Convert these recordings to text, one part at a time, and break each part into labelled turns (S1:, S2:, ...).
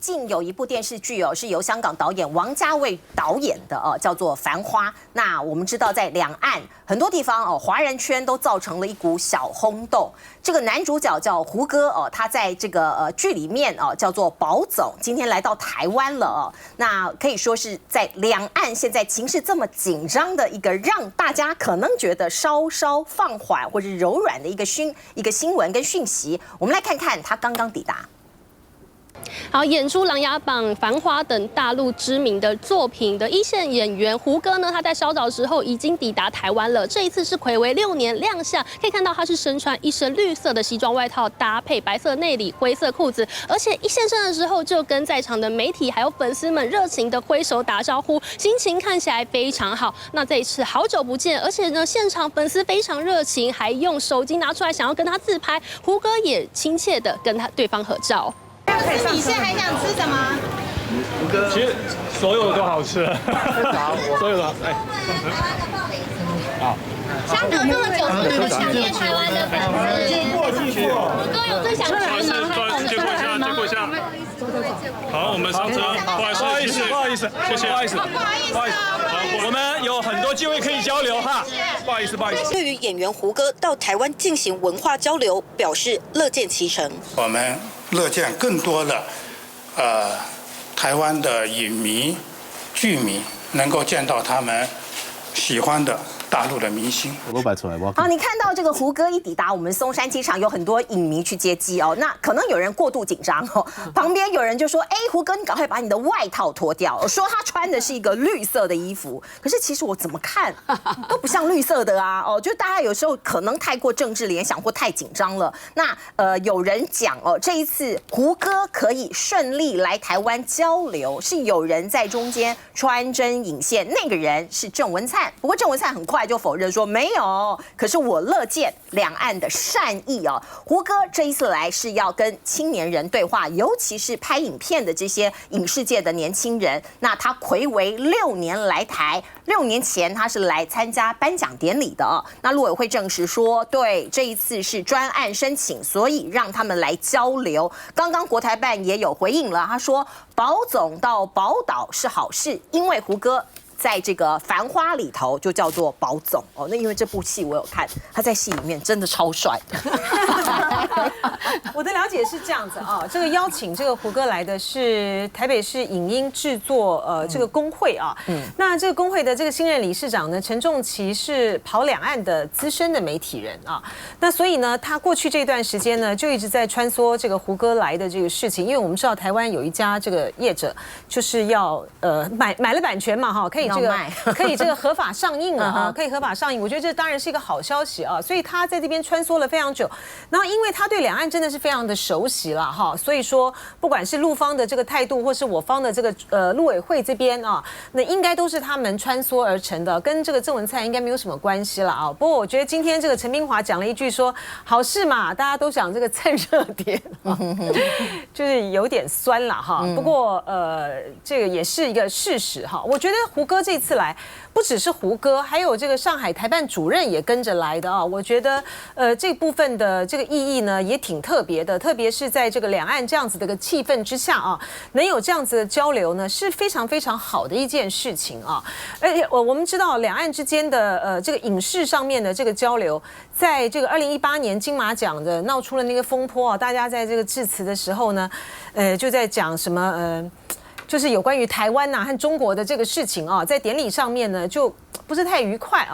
S1: 近有一部电视剧是由香港导演王家卫导演的叫做《繁花》。那我们知道，在两岸很多地方华人圈都造成了一股小轰动。这个男主角叫胡歌他在这个剧里面叫做宝总，今天来到台湾了那可以说是在两岸现在情势这么紧张的一个让大家可能觉得稍稍放缓或者柔软的一个新闻跟讯息，我们来看看他刚刚抵达。
S2: 好，演出《琅琊榜》《繁花》等大陆知名的作品的一线演员胡歌呢，他在稍早时候已经抵达台湾了。这一次是睽违6年亮相，可以看到他是身穿一身绿色的西装外套，搭配白色内里、灰色裤子，而且一现身的时候就跟在场的媒体还有粉丝们热情的挥手打招呼，心情看起来非常好。那这一次好久不见，而且呢，现场粉丝非常热情，还用手机拿出来想要跟他自拍，胡歌也亲切的跟对方合照。
S3: 你现在还想吃什么？
S4: 其实所有的都好吃，所有的好。
S2: 相隔这么久，是不是想念台湾的粉丝？胡歌有最想吃吗？
S4: 借过一下，借过一下。好，我们上车。不好意思，不好意思，谢谢，不好意思，不好意思。我们有很多机会可以交流哈，不好意思，不好意思。
S5: 对于演员胡歌到台湾进行文化交流，表示乐见其成。
S6: 我们乐见更多的台湾的影迷、剧迷能够见到他们喜欢的大陆的明星。
S1: 好，你看到这个胡歌一抵达我们松山机场，有很多影迷去接机那可能有人过度紧张旁边有人就说：“哎，胡歌，你赶快把你的外套脱掉。”说他穿的是一个绿色的衣服，可是其实我怎么看都不像绿色的啊就大家有时候可能太过政治联想或太紧张了。那有人讲这一次胡歌可以顺利来台湾交流，是有人在中间穿针引线，那个人是郑文灿。不过郑文灿很快就否认说没有，可是我乐见两岸的善意胡歌这一次来是要跟青年人对话，尤其是拍影片的这些影视界的年轻人。那他睽违6年来台，6年前他是来参加颁奖典礼的那陆委会证实说，对，这一次是专案申请，所以让他们来交流。刚刚国台办也有回应了，他说宝总到宝岛是好事，因为胡歌在这个《繁花》里头就叫做宝总那因为这部戏我有看，他在戏里面真的超帅的。
S7: 我的了解是这样子这个邀请这个胡歌来的是台北市影音制作这个工会那这个工会的这个新任理事长呢陈仲琪是跑两岸的资深的媒体人那所以呢他过去这段时间呢就一直在穿梭这个胡歌来的这个事情，因为我们知道台湾有一家这个业者就是要买了版权嘛可以这个合法上映了可以合法上映，我觉得这当然是一个好消息所以他在这边穿梭了非常久，然后因为他对两岸真的是非常的熟悉了所以说不管是陆方的这个态度，或是我方的这个陆委会这边那应该都是他们穿梭而成的，跟这个郑文灿应该没有什么关系了不过我觉得今天这个陈明华讲了一句说好事嘛，大家都想这个蹭热点就是有点酸了不过这个也是一个事实我觉得胡歌这次来不只是胡歌，还有这个上海台办主任也跟着来的我觉得这部分的这个意义呢也挺特别的，特别是在这个两岸这样子的一个气氛之下能有这样子的交流呢是非常非常好的一件事情而且我们知道两岸之间的这个影视上面的这个交流，在这个2018年金马奖的闹出了那个风波大家在这个致辞的时候呢就在讲什么就是有关于台湾和中国的这个事情在典礼上面呢就不是太愉快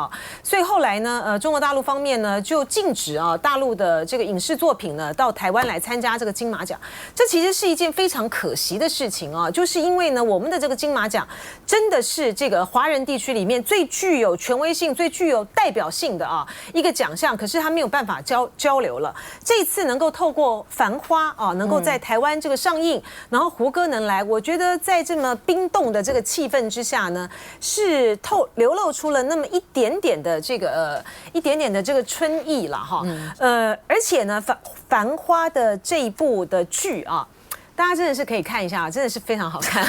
S7: 所以后来呢中国大陆方面呢就禁止大陆的这个影视作品呢到台湾来参加这个金马奖，这其实是一件非常可惜的事情就是因为呢我们的这个金马奖真的是这个华人地区里面最具有权威性、最具有代表性的一个奖项，可是它没有办法交流了。这一次能够透过《繁花》能够在台湾这个上映，然后胡歌能来，我觉得在这么冰冻的这个气氛之下呢，是流露出了那么一点点的这个春意了而且呢，繁花的这一部的剧大家真的是可以看一下，真的是非常好看。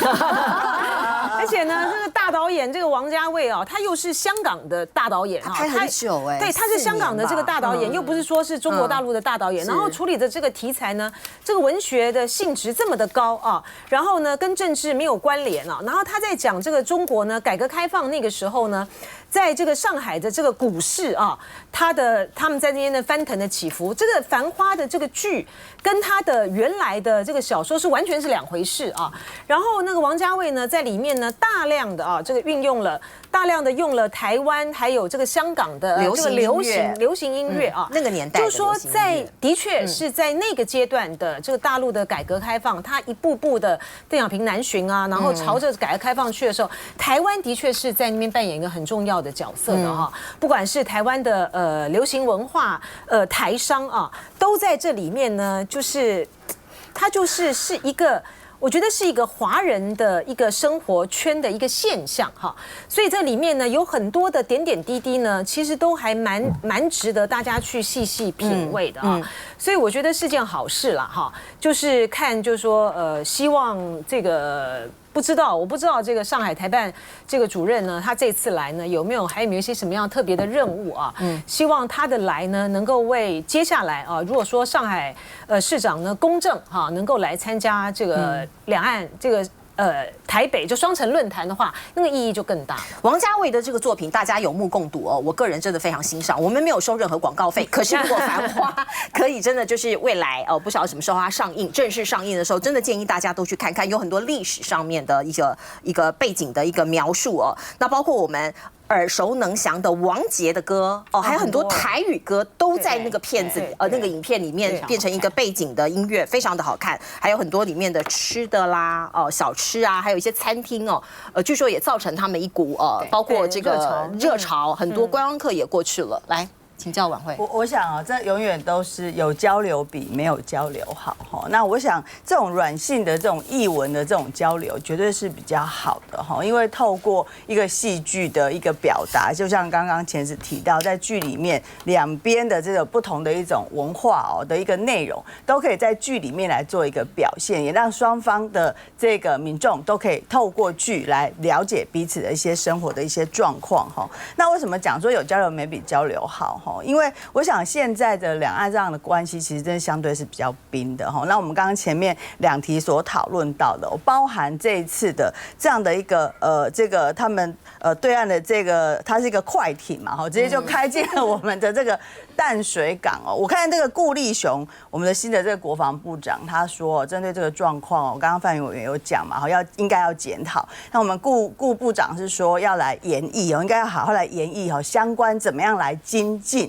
S7: 而且呢，这个大导演这个王家卫啊，他又是香港的大导演啊，
S1: 拍很久哎，
S7: 对，他是香港的这个大导演，又不是说是中国大陆的大导演，然后处理的这个题材呢，这个文学的性质这么的高啊，然后呢跟政治没有关联啊，然后他在讲这个中国呢改革开放那个时候呢，在这个上海的这个股市啊，他们在那边的翻腾的起伏，这个《繁花》的这个剧跟他的原来的这个小说是完全是两回事啊。然后那个王家卫呢，在里面呢大量的这个用了台湾还有这个香港的
S1: 流
S7: 行音乐啊，
S1: 那个年代的
S7: 就说的确是在那个阶段的这个大陆的改革开放，他一步步的邓小平南巡啊，然后朝着改革开放去的时候，台湾的确是在那边扮演一个很重要的角色的哈。不管是台湾的流行文化台商啊，都在这里面呢，就是它是一个。我觉得是一个华人的一个生活圈的一个现象哈，所以这里面呢有很多的点点滴滴呢，其实都还蛮值得大家去细细品味的啊，所以我觉得是件好事啦哈，就是看就是说希望这个。我不知道这个上海台办这个主任呢，他这次来呢还有没有一些什么样特别的任务啊？希望他的来呢能够为接下来啊，如果说上海市长呢公正哈，能够来参加这个两岸这个。台北就双城论坛的话，那个意义就更大了。
S1: 王家卫的这个作品，大家有目共睹哦。我个人真的非常欣赏。我们没有收任何广告费，可是如果《繁花》可以真的就是未来不晓得什么时候它正式上映的时候，真的建议大家都去看看，有很多历史上面的一个背景的一个描述哦。那包括我们耳熟能详的王杰的歌还有很多台语歌都在那个片子那个影片里面变成一个背景的音乐，非常的好看。还有很多里面的吃的啦小吃啊，还有一些餐厅据说也造成他们一股包括这个热潮，很多观光客也过去了。来。请教晚会，
S8: 我想这永远都是有交流比没有交流好哈。那我想这种软性的这种艺文的这种交流，绝对是比较好的哈。因为透过一个戏剧的一个表达，就像刚刚前子提到，在剧里面两边的这个不同的一种文化的一个内容，都可以在剧里面来做一个表现，也让双方的这个民众都可以透过剧来了解彼此的一些生活的一些状况哈。那为什么讲说有交流没比交流好哈？因为我想现在的两岸这样的关系，其实真的相对是比较冰的哈。那我们刚刚前面两题所讨论到的，包含这一次的这样的一个这个他们对岸的这个，它是一个快艇嘛哈，直接就开进了我们的这个淡水港哦。我看这个顾立雄，我们的新的这个国防部长，他说针对这个状况刚刚范云委员有讲嘛，应该要检讨。那我们顾部长是说要来研议应该要好好来研议相关怎么样来精进。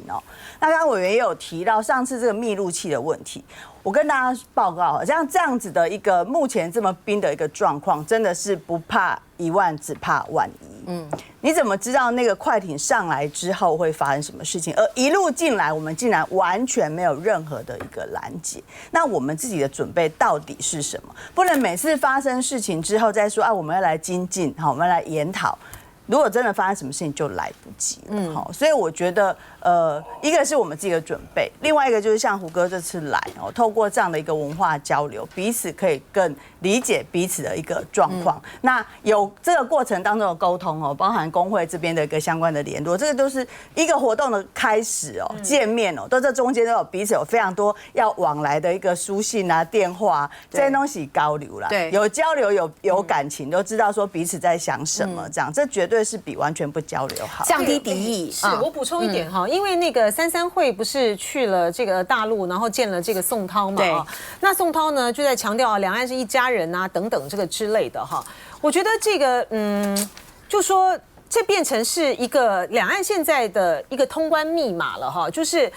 S8: 那刚刚委员也有提到上次这个密录器的问题，我跟大家报告，像这样子的一个目前这么冰的一个状况，真的是不怕一万，只怕万一。你怎么知道那个快艇上来之后会发生什么事情？而一路进来，我们竟然完全没有任何的一个拦截。那我们自己的准备到底是什么？不能每次发生事情之后再说我们要来精进，我们要来研讨。如果真的发生什么事情就来不及了，所以我觉得一个是我们自己的准备，另外一个就是像胡歌这次来透过这样的一个文化交流，彼此可以更理解彼此的一个状况。那有这个过程当中的沟通包含工会这边的一个相关的联络，这个都是一个活动的开始见面都这中间都有彼此有非常多要往来的一个书信啊、电话这些东西交流啦，有交流有感情，都知道说彼此在想什么，这样这绝对是比完全不交流好，
S1: 降低敌意。
S7: 是我补充一点哈，因为那个33会不是去了这个大陆，然后见了这个宋涛嘛？对。那宋涛呢就在强调两岸是一家人啊等等这个之类的哈。我觉得这个就说这变成是一个两岸现在的一个通关密码了哈，就是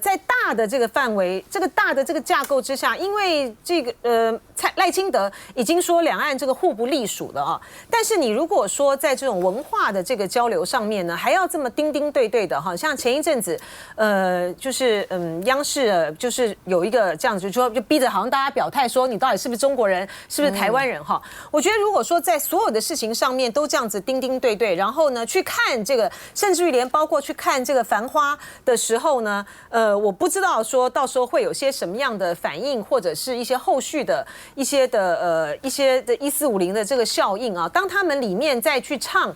S7: 在大的这个范围、这个大的这个架构之下，因为这个赖清德已经说两岸这个互不隶属的但是你如果说在这种文化的这个交流上面呢，还要这么钉钉对对的像前一阵子就是央视就是有一个这样子，就逼着好像大家表态说你到底是不是中国人，是不是台湾人我觉得如果说在所有的事情上面都这样子钉钉对对，然后呢去看这个，甚至于连包括去看这个《繁花》的时候呢，我不知道说到时候会有些什么样的反应，或者是一些后续的一些的1450的这个效应啊。当他们里面再去唱。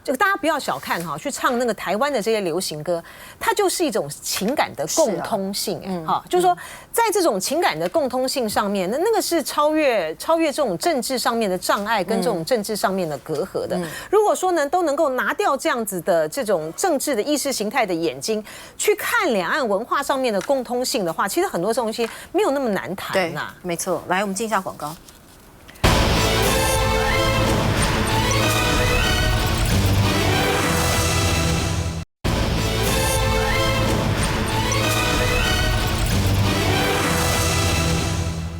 S7: 这个大家不要小看哈，去唱那个台湾的这些流行歌，它就是一种情感的共通性，就是说在这种情感的共通性上面，那个是超越这种政治上面的障碍跟这种政治上面的隔阂的。如果说呢都能够拿掉这样子的这种政治的意识形态的眼睛，去看两岸文化上面的共通性的话，其实很多东西没有那么难谈呐。
S1: 没错，来我们进一下广告。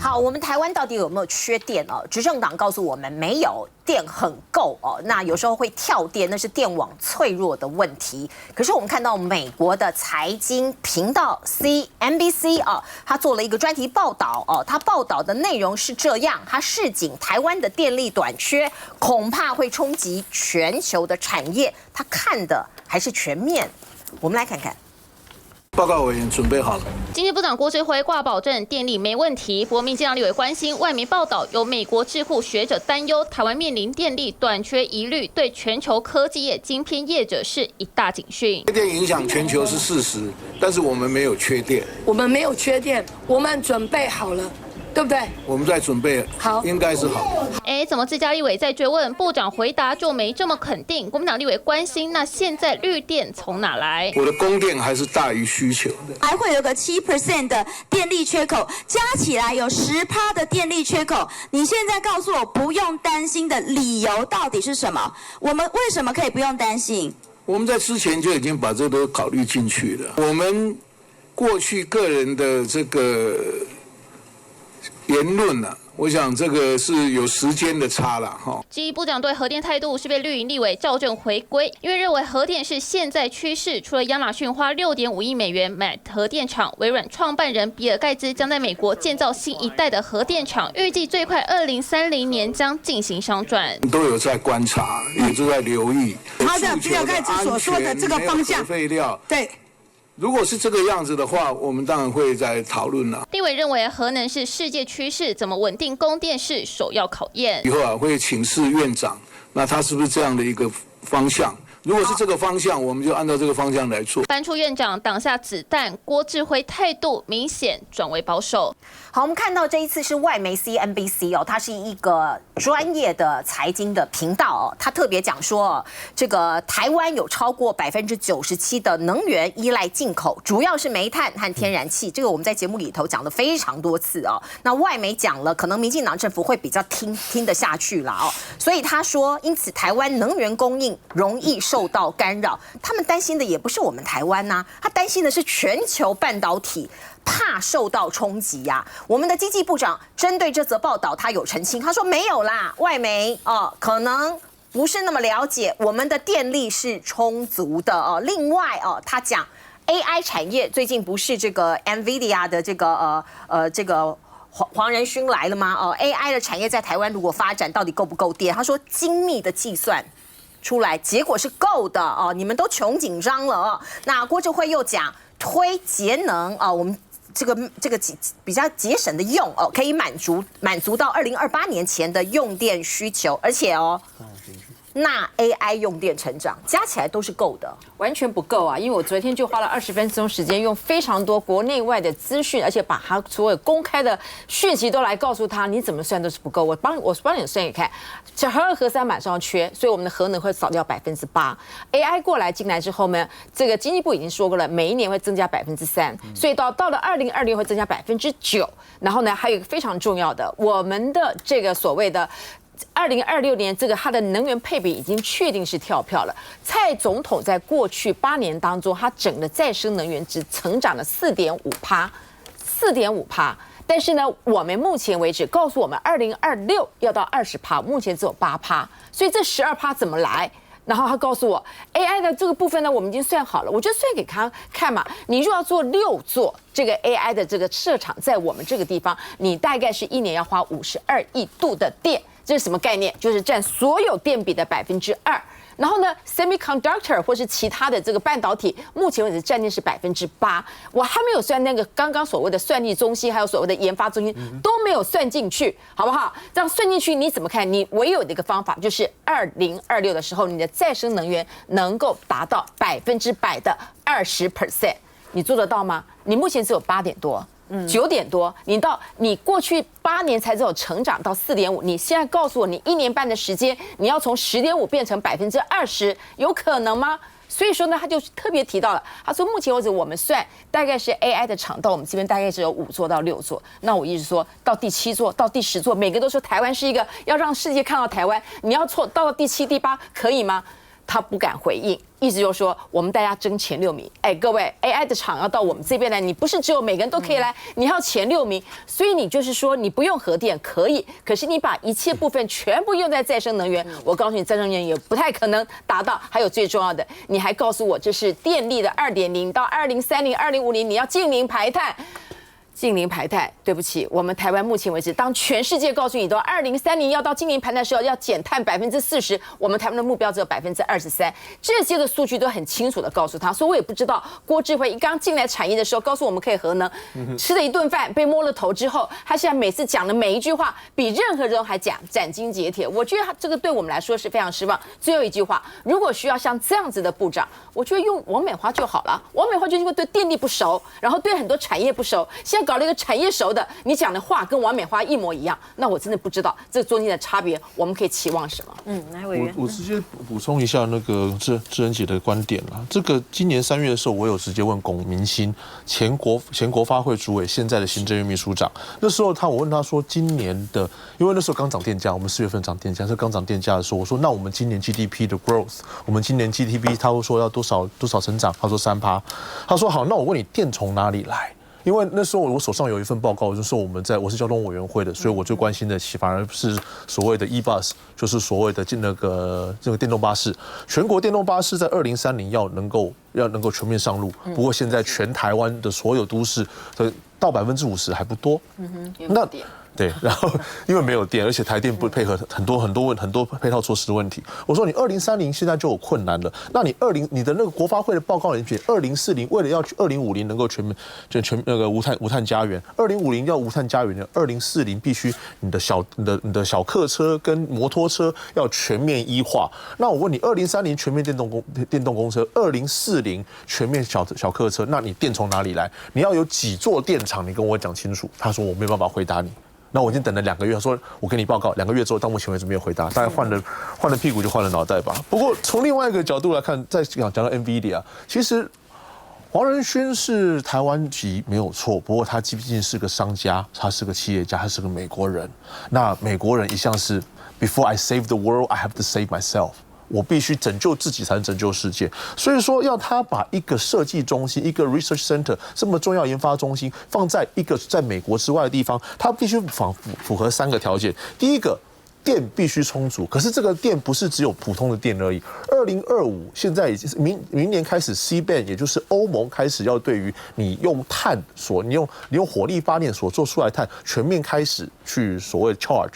S1: 好，我们台湾到底有没有缺电哦？执政党告诉我们没有，电很够哦。那有时候会跳电，那是电网脆弱的问题。可是我们看到美国的财经频道 CNBC 啊，他做了一个专题报道哦，他报道的内容是这样，他示警台湾的电力短缺恐怕会冲击全球的产业，他看的还是全面。我们来看看。
S9: 报告委员准备好了。
S10: 经济部长郭志辉挂保证电力没问题，不过民进党立委关心外媒报道有美国智库学者担忧台湾面临电力短缺疑虑，对全球科技业、晶片业者是一大警讯。
S9: 缺电影响全球是事实，但是我们没有缺电。
S11: 我们没有缺电，我们准备好了。对不对？
S9: 我们在准备，好，应该是好。
S10: 怎么自家立委在追问，部长回答就没这么肯定？国民党立委关心，那现在绿电从哪来？
S9: 我的供电还是大于需求的，
S12: 还会有个7% 的电力缺口，加起来有10%的电力缺口。你现在告诉我不用担心的理由到底是什么？我们为什么可以不用担心？
S9: 我们在之前就已经把这都考虑进去了。我们过去个人的这个言论呢，我想这个是有时间的差了哈。
S10: 基部长对核电态度是被绿营立委校正回归，因为认为核电是现在趋势。除了亚马逊花6.5亿美元买核电厂，微软创办人比尔盖茨将在美国建造新一代的核电厂，预计最快2030年将进行商转。
S9: 都有在观察，也都在留意。
S11: 他的比尔盖茨所说的这个方向，
S9: 废料
S11: 对。
S9: 如果是这个样子的话，我们当然会在讨论了。
S10: 立委认为核能是世界趋势，怎么稳定供电是首要考验。
S9: 以后会请示院长，那他是不是这样的一个方向？如果是这个方向，我们就按照这个方向来做。
S10: 搬出院长挡下子弹，郭志辉态度明显转为保守。
S1: 好，我们看到这一次是外媒 CNBC 哦，它是一个专业的财经的频道哦，它特别讲说，这个台湾有超过97%的能源依赖进口，主要是煤炭和天然气。这个我们在节目里头讲了非常多次哦。那外媒讲了，可能民进党政府会比较听得下去了哦。所以他说，因此台湾能源供应容易受到干扰。他们担心的也不是我们台湾呐，他担心的是全球半导体。怕受到冲击呀！我们的经济部长针对这则报道，他有澄清，他说没有啦，外媒可能不是那么了解，我们的电力是充足的哦。另外他讲 AI 产业最近不是这个 NVIDIA 的这个黄仁勋来了吗？AI 的产业在台湾如果发展，到底够不够电？他说精密的计算出来，结果是够的哦。你们都穷紧张了哦。那郭志辉又讲推节能我们。这个比较节省的用可以满足到2028年前的用电需求，而且那 AI 用电成长加起来都是够的，
S7: 完全不够啊！因为我昨天就花了20分钟时间，用非常多国内外的资讯，而且把它所有公开的讯息都来告诉他，你怎么算都是不够。我帮你算一看，核2、核3马上缺，所以我们的核能会少掉8%。AI 过来进来之后呢，这个经济部已经说过了，每一年会增加3%，所以到了2026会增加9%。然后呢，还有一个非常重要的，我们的这个所谓的。2026年，这个它的能源配比已经确定是跳票了。蔡总统在过去8年当中，他整个再生能源值成长了4.5%。但是呢，我们目前为止告诉我们，2026要到20%，目前只有8%，所以这12%怎么来？然后他告诉我 ，AI 的这个部分呢，我们已经算好了，我就算给他看嘛。你如果要做6座这个 AI 的这个设厂，在我们这个地方，你大概是1年要花52亿度的电。这是什么概念？就是占所有电比的2%。
S13: 然后呢 ，semiconductor 或是其他的这个半导体，目前为止占定是8%，我还没有算那个刚刚所谓的算力中心，还有所谓的研发中心都没有算进去，好不好？这样算进去你怎么看？你唯有的一个方法就是2026的时候，你的再生能源能够达到100%的20%，你做得到吗？你目前只有8点多。9点多，你过去8年才只有成长到4.5，你现在告诉我，你1年半的时间，你要从10.5变成20%，有可能吗？所以说呢，他就特别提到了，他说目前为止我们算大概是 AI 的厂到我们这边大概只有5座到6座，那我一直说到第7座到第10座，每个都说台湾是一个要让世界看到台湾，你要错到第7、第8可以吗？他不敢回应，意思就是说我们大家争前6名。哎，各位 ，AI 的厂要到我们这边来，你不是只有每个人都可以来，你要前6名。所以你就是说你不用核电可以，可是你把一切部分全部用在再生能源，我告诉你，再生能源也不太可能达到。还有最重要的，你还告诉我这是电力的2.0到2030、2050，你要净零排碳。净零排碳，对不起，我们台湾目前为止，当全世界告诉你到2030要到净零排碳的时候，要减碳40%，我们台湾的目标只有23%。这些的数据都很清楚的告诉他，所以我也不知道郭智慧一刚进来产业的时候，告诉我们可以核能，吃了一顿饭被摸了头之后，他现在每次讲的每一句话，比任何人还讲斩钉截铁。我觉得他这个对我们来说是非常失望。最后一句话，如果需要像这样子的部长，我觉得用王美花就好了。王美花就因为对电力不熟，然后对很多产业不熟，现在搞了一个产业熟的，你讲的话跟王美花一模一样，那我真的不知道这中间的差别，我们可以期望什么？
S7: 来委员，
S14: 我直接补充一下那个智恩姐的观点啦。这个今年3月的时候，我有直接问龚明鑫，前国发会主委，现在的行政院秘书长，那时候我问他说，今年的，因为那时候刚涨电价，我们4月份涨电价，是刚涨电价的时候，我说那我们今年 GDP 的 growth， 我们今年 GDP 他说要多少成长，他说3%，他说好，那我问你电从哪里来？因为那时候我手上有一份报告，就是我是交通委员会的，所以我最关心的反而是所谓的 e-bus， 就是所谓的这个电动巴士。全国电动巴士在2030要能够全面上路，不过现在全台湾的所有都市到50%还不多。那对，然后因为没有电，而且台电不配合很多配套措施的问题。我说你2030现在就有困难了，那你的那个国发会的报告里面写2040，为了要去2050能够全那个无碳家园，2050要无碳家园的2040必须你的小客车跟摩托车要全面E化。那我问你，2030全面电动公车，2040全面小客车，那你电从哪里来？你要有几座电厂？你跟我讲清楚。他说我没办法回答你。那我已经等了2个月，他说我给你报告，2个月之后到目前为止没有回答，大概换了屁股就换了脑袋吧。不过从另外一个角度来看，再讲到 NVIDIA， 其实黄仁勋是台湾籍没有错，不过他毕竟是个商家，他是个企业家，他是个美国人。那美国人一向是 Before I save the world, I have to save myself。我必须拯救自己才能拯救世界，所以说要他把一个设计中心、一个 research center 这么重要研发中心放在一个在美国之外的地方，他必须符合3个条件。第一个，电必须充足，可是这个电不是只有普通的电而已。2025现在已经明年开始 ，C-band 也就是欧盟开始要对于你用碳你用火力发电所做出来的碳全面开始去所谓 charge，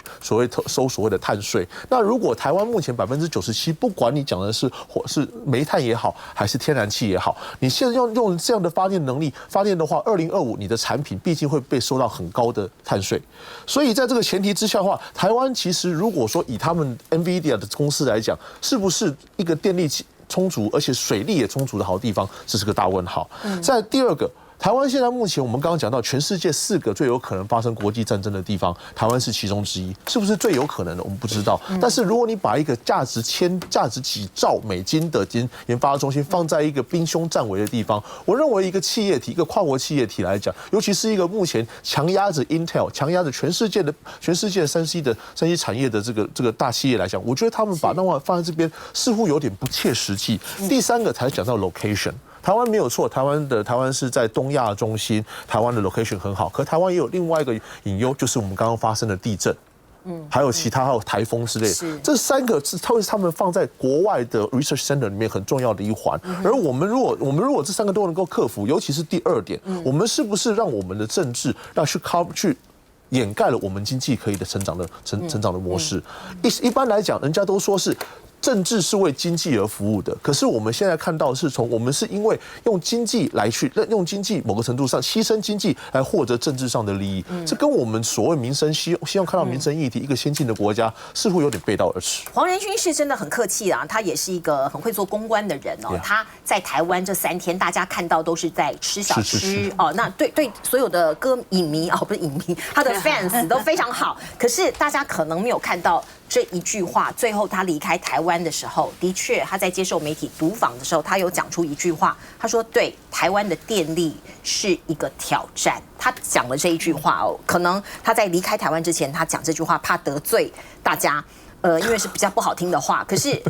S14: 收所谓的碳税。那如果台湾目前97%，不管你讲的是煤炭也好，还是天然气也好，你现在用这样的发电能力发电的话，2025你的产品毕竟会被收到很高的碳税。所以在这个前提之下的话，台湾其实如果说以他们 NVIDIA 的公司来讲，是不是一个电力充足而且水力也充足的好地方，这是个大问号。在第二个，台湾现在目前我们刚刚讲到，全世界4个最有可能发生国际战争的地方，台湾是其中之一，是不是最有可能的？我们不知道。但是如果你把一个价值几兆美金的研发中心放在一个兵凶战危的地方，我认为一个企业体、一个跨国企业体来讲，尤其是一个目前强压着 Intel、强压着全世界3C 产业的这个大企业来讲，我觉得他们把那话放在这边似乎有点不切实际。第3个才讲到 location。台湾没有错，台湾是在东亚中心，台湾的 location 很好。可台湾也有另外一个隐忧，就是我们刚刚发生的地震，还有其他还有台风之类的。这3个是他们放在国外的 research center 里面很重要的一环。而我们如果这3个都能够克服，尤其是第2点，我们是不是让我们的政治要去掩盖了我们经济可以的成长的模式？一般来讲，人家都说是政治是为经济而服务的，可是我们现在看到的是我们是因为用经济来去用经济某个程度上牺牲经济来获得政治上的利益，这跟我们所谓民生希望看到民生议题一个先进的国家似乎有点背道而驰。
S1: 黄仁勋是真的很客气啊，他也是一个很会做公关的人哦。他在台湾这3天，大家看到都是在吃小吃哦。那对所有的影迷哦，不是影迷，他的 fans 都非常好。可是大家可能没有看到这一句话，最后他离开台湾的时候，的确他在接受媒体读访的时候，他有讲出一句话，他说对台湾的电力是一个挑战。他讲了这一句话哦，可能他在离开台湾之前，他讲这句话怕得罪大家，因为是比较不好听的话，可是。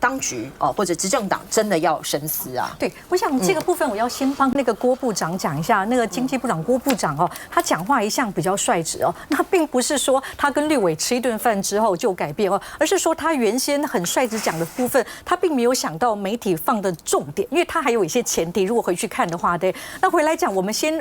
S1: 当局哦，或者执政党真的要深思啊。
S15: 对，我想这个部分我要先帮那个郭部长讲一下，那个经济部长郭部长哦，他讲话一向比较率直哦，那并不是说他跟绿委吃一顿饭之后就改变哦，而是说他原先很率直讲的部分，他并没有想到媒体放的重点，因为他还有一些前提，如果回去看的话，对，那回来讲，我们先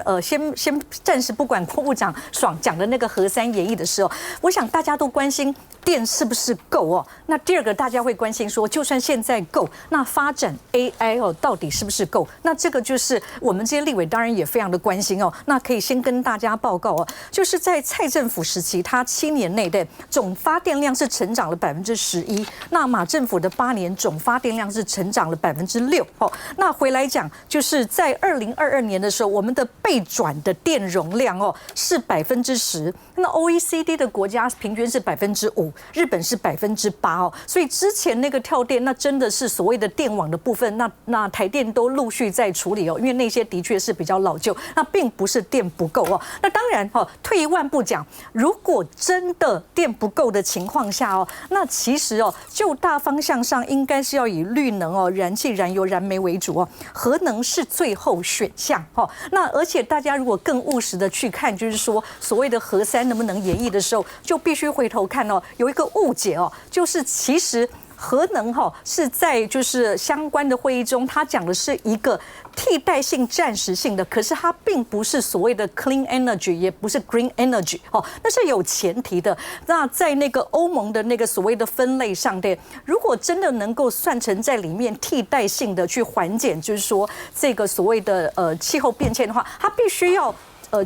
S15: 暂时不管郭部长爽讲的那个核三演绎的时候，我想大家都关心电是不是够哦，那第二个大家会关心说，就算现在够，那发展 AI 哦，到底是不是够？那这个就是我们这些立委当然也非常的关心哦。那可以先跟大家报告哦，就是在蔡政府时期，它7年内的总发电量是成长了11%，那马政府的8年总发电量是成长了6%哦。那回来讲，就是在2022年的时候，我们的备转的电容量哦是10%，那 OECD 的国家平均是5%，日本是8%哦。所以之前那个跳电，那真的是所谓的电网的部分，那台电都陆续在处理哦，因为那些的确是比较老旧，那并不是电不够哦。那当然哦，退一万步讲，如果真的电不够的情况下哦，那其实哦，就大方向上应该是要以绿能哦、燃气、燃油、燃煤为主哦，核能是最后选项哦。那而且大家如果更务实的去看，就是说所谓的核三能不能延役的时候，就必须回头看哦，有一个误解哦，就是其实。核能是在就是相关的会议中，他讲的是一个替代性、暂时性的，可是它并不是所谓的 clean energy， 也不是 green energy， 那是有前提的。那在那个欧盟的那个所谓的分类上的，如果真的能够算成在里面替代性的去缓解，就是说这个所谓的气候变迁的话，它必须要。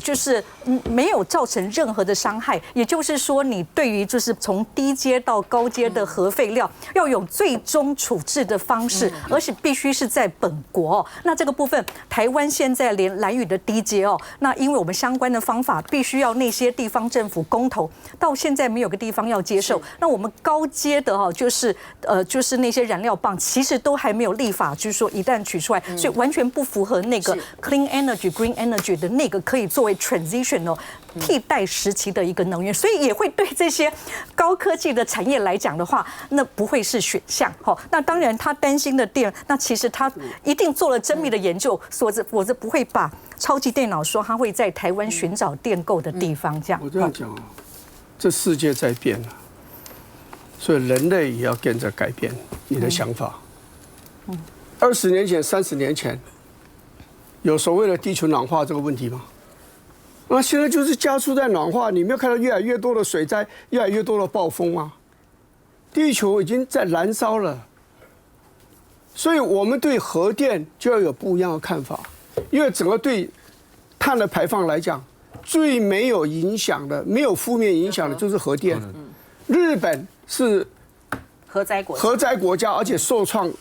S15: 就是没有造成任何的伤害，也就是说，你对于就是从低阶到高阶的核废料要有最终处置的方式，而且必须是在本国哦。那这个部分，台湾现在连兰屿的低阶哦，那因为我们相关的方法必须要那些地方政府公投，到现在没有个地方要接受。那我们高阶的哈，就是那些燃料棒，其实都还没有立法，就是说一旦取出来，所以完全不符合那个 clean energy、green energy 的那个可以作为 transitional 替代时期的一个能源，所以也会对这些高科技的产业来讲的话，那不会是选项。那当然他担心的电，那其实他一定做了缜密的研究，否则不会把超级电脑说他会在台湾寻找电购的地方。这样，
S16: 我这样讲啊，这世界在变了，所以人类也要跟着改变你的想法。20年前、30年前，有所谓的地球暖化这个问题吗？那现在就是加速在暖化，你没有看到越来越多的水灾，越来越多的暴风吗？地球已经在燃烧了，所以我们对核电就要有不一样的看法，因为整个对碳的排放来讲，最没有影响的、没有负面影响的就是核电。日本是
S1: 核灾
S16: 国家，而且受创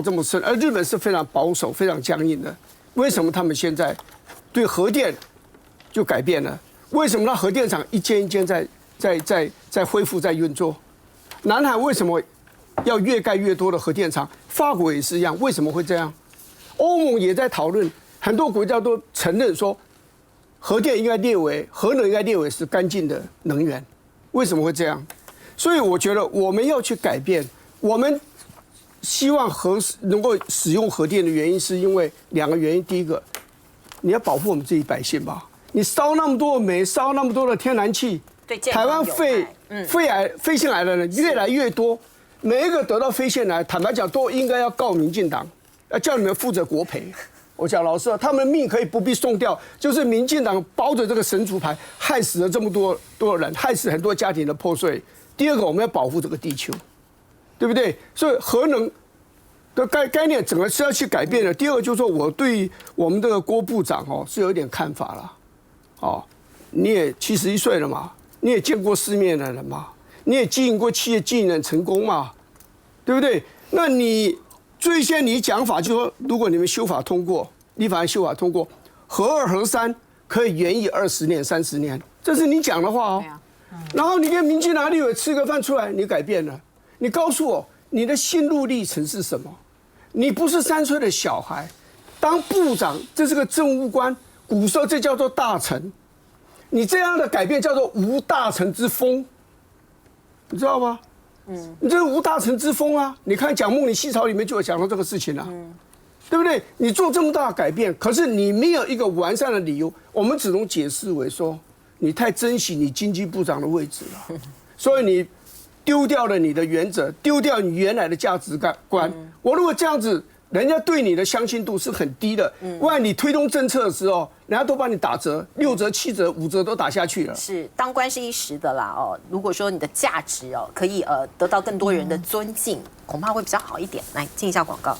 S16: 这么深，而日本是非常保守、非常僵硬的。为什么他们现在对核电就改变了？为什么那核电厂一间一间在恢复、在运作？南海为什么要越盖越多的核电厂？法国也是一样，为什么会这样？欧盟也在讨论，很多国家都承认说，核能应该列为是干净的能源。为什么会这样？所以我觉得我们要去改变。我们希望能够使用核电的原因，是因为2个原因。第一个，你要保护我们自己百姓吧。你烧那么多的煤，烧那么多的天然气，台湾肺腺癌的人越来越多，每一个得到肺腺癌，坦白讲都应该要告民进党，要叫你们负责国赔。我讲老实话，他们命可以不必送掉，就是民进党包着这个神主牌，害死了这么多人，害死很多家庭的破碎。第二个，我们要保护这个地球。对不对？所以核能的概念整个是要去改变的。第二个就是说，我对我们这个郭部长是有一点看法了。你也71岁了嘛，你也见过世面的人嘛，你也经营过企业经营很成功嘛，对不对？那你最先你讲法就是说，如果你们修法通过，立法院修法通过，核2、核3可以延役20年、30年，这是你讲的话哦。然后你跟民进党立委吃个饭出来，你改变了，你告诉我你的心路历程是什么？你不是3岁的小孩，当部长这是个政务官，古时候这叫做大臣。你这样的改变叫做无大臣之风，你知道吗？你这是无大臣之风啊！你看《讲梦里戏草》里面就有讲到这个事情啊，对不对？你做这么大的改变，可是你没有一个完善的理由，我们只能解释为说你太珍惜你经济部长的位置了，所以你丢掉了你的原则，丢掉你原来的价值观。我如果这样子，人家对你的相信度是很低的。万一你推动政策的时候，人家都帮你打折，6折、7折、5折都打下去了。
S1: 是当官是一时的啦哦。如果说你的价值可以得到更多人的尊敬，恐怕会比较好一点。来进一下广告。